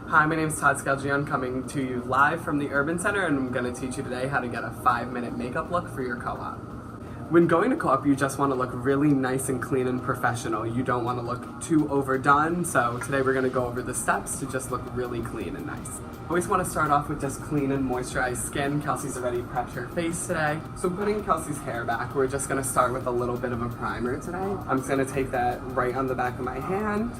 Hi, my name is Todd Scalgi. I'm coming to you live from the Urban Center, and I'm going to teach you today how to get a 5-minute makeup look for your co-op. When going to co-op, you just want to look really nice and clean and professional. You don't want to look too overdone, so today we're going to go over the steps to just look really clean and nice. Always want to start off with just clean and moisturized skin. Kelsey's already prepped her face today. So putting Kelsey's hair back, we're just going to start with a little bit of a primer today. I'm just going to take that right on the back of my hand.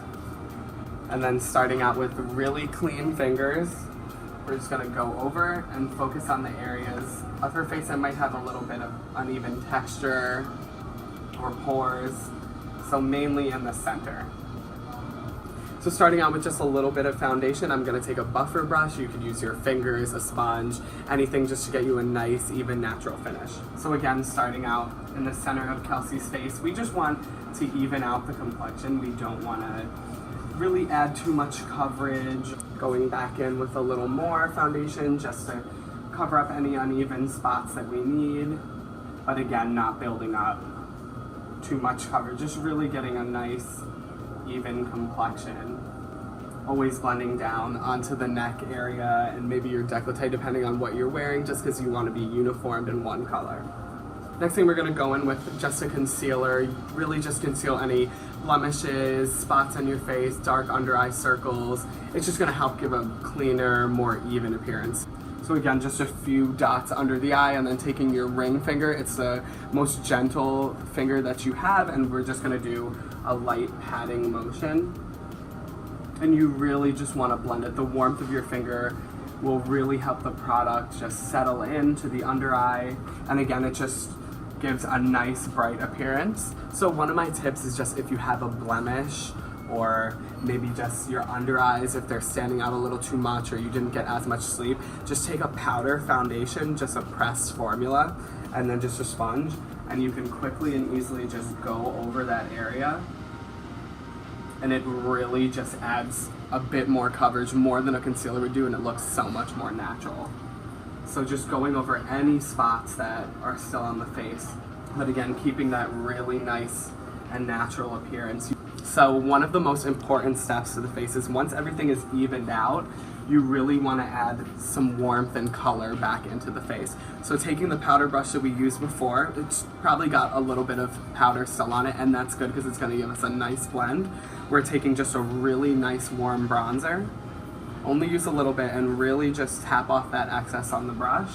And then starting out with really clean fingers, we're just gonna go over and focus on the areas of her face that might have a little bit of uneven texture or pores, so mainly in the center. So starting out with just a little bit of foundation, I'm gonna take a buffer brush. You could use your fingers, a sponge, anything just to get you a nice, even, natural finish. So again, starting out in the center of Kelsey's face, we just want to even out the complexion. We don't wanna really add too much coverage. Going back in with a little more foundation just to cover up any uneven spots that we need, but again, not building up too much coverage, just really getting a nice even complexion. Always blending down onto the neck area and maybe your décolleté, depending on what you're wearing, just because you want to be uniformed in one color. Next thing we're going to go in with just a concealer. Really just conceal any blemishes, spots on your face, dark under eye circles. It's just going to help give a cleaner, more even appearance. So again, just a few dots under the eye, and then taking your ring finger. It's the most gentle finger that you have, and we're just going to do a light patting motion. And you really just want to blend it. The warmth of your finger will really help the product just settle into the under eye. And again, it just gives a nice bright appearance. So one of my tips is just if you have a blemish or maybe just your under eyes, if they're standing out a little too much or you didn't get as much sleep, just take a powder foundation, just a pressed formula, and then just a sponge, and you can quickly and easily just go over that area. And it really just adds a bit more coverage, more than a concealer would do, and it looks so much more natural. So just going over any spots that are still on the face, but again, keeping that really nice and natural appearance. So one of the most important steps to the face is once everything is evened out, you really want to add some warmth and color back into the face. So taking the powder brush that we used before, it's probably got a little bit of powder still on it, and that's good because it's going to give us a nice blend. We're taking just a really nice warm bronzer. Only use a little bit and really just tap off that excess on the brush.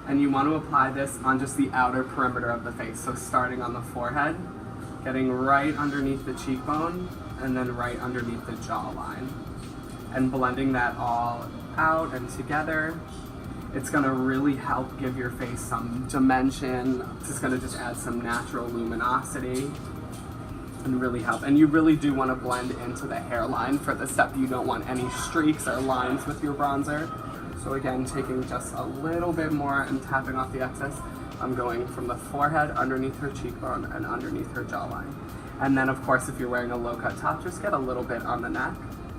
And you want to apply this on just the outer perimeter of the face. So starting on the forehead, getting right underneath the cheekbone, and then right underneath the jawline. And blending that all out and together. It's going to really help give your face some dimension. It's going to just add some natural luminosity and really help. And you really do want to blend into the hairline for this step. You don't want any streaks or lines with your bronzer. So again, taking just a little bit more and tapping off the excess. I'm going from the forehead, underneath her cheekbone, and underneath her jawline. And then of course, if you're wearing a low-cut top, just get a little bit on the neck,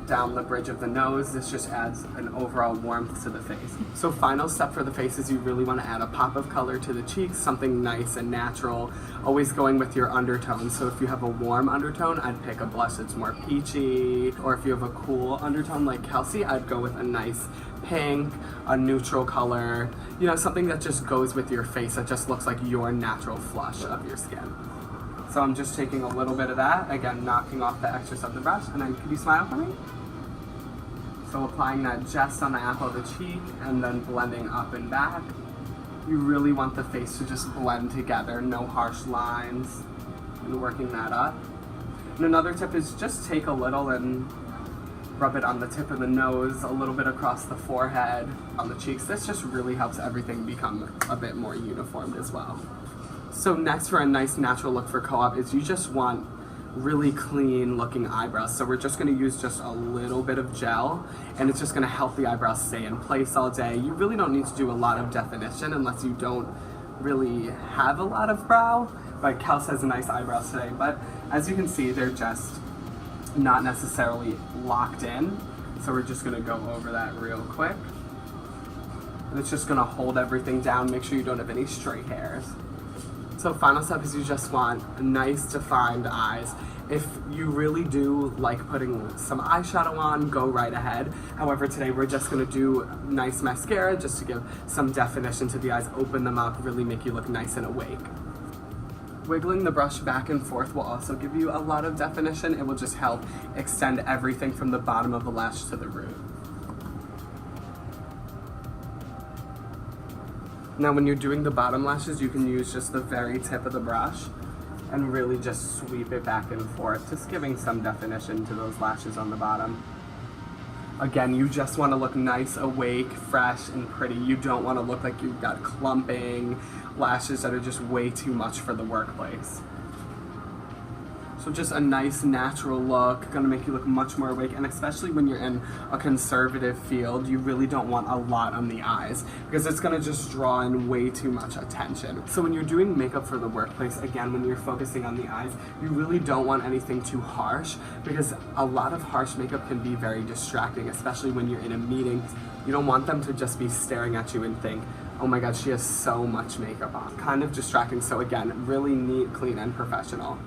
down the bridge of the nose. This just adds an overall warmth to the face. So final step for the face is you really want to add a pop of color to the cheeks, something nice and natural, always going with your undertone. So if you have a warm undertone, I'd pick a blush that's more peachy, or if you have a cool undertone like Kelsey, I'd go with a nice pink, a neutral color, you know, something that just goes with your face, that just looks like your natural flush of your skin. So I'm just taking a little bit of that, again, knocking off the excess of the brush, and then can you smile for me? So applying that just on the apple of the cheek and then blending up and back. You really want the face to just blend together, no harsh lines, and working that up. And another tip is just take a little and rub it on the tip of the nose, a little bit across the forehead, on the cheeks. This just really helps everything become a bit more uniformed as well. So next, for a nice natural look for co-op, is you just want really clean looking eyebrows. So we're just going to use just a little bit of gel, and it's just going to help the eyebrows stay in place all day. You really don't need to do a lot of definition unless you don't really have a lot of brow, but Kels has nice eyebrows today. But as you can see, they're just not necessarily locked in. So we're just going to go over that real quick. And it's just going to hold everything down, make sure you don't have any stray hairs. So final step is you just want nice defined eyes. If you really do like putting some eyeshadow on, go right ahead. However, today we're just gonna do nice mascara just to give some definition to the eyes, open them up, really make you look nice and awake. Wiggling the brush back and forth will also give you a lot of definition. It will just help extend everything from the bottom of the lash to the root. Now when you're doing the bottom lashes, you can use just the very tip of the brush and really just sweep it back and forth, just giving some definition to those lashes on the bottom. Again, you just want to look nice, awake, fresh, and pretty. You don't want to look like you've got clumping lashes that are just way too much for the workplace. So just a nice natural look, gonna make you look much more awake, and especially when you're in a conservative field, you really don't want a lot on the eyes because it's gonna just draw in way too much attention. So when you're doing makeup for the workplace, again, when you're focusing on the eyes, you really don't want anything too harsh because a lot of harsh makeup can be very distracting, especially when you're in a meeting. You don't want them to just be staring at you and think, oh my god, she has so much makeup on. Kind of distracting, so again, really neat, clean, and professional.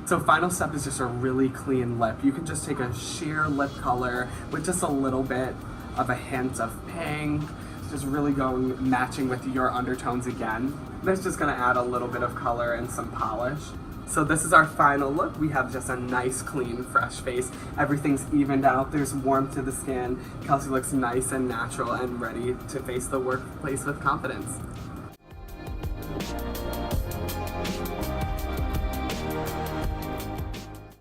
So final step is just a really clean lip. You can just take a sheer lip color with just a little bit of a hint of pink, just really going matching with your undertones again. That's just gonna add a little bit of color and some polish. So this is our final look. We have just a nice, clean, fresh face. Everything's evened out. There's warmth to the skin. Kelsey looks nice and natural and ready to face the workplace with confidence.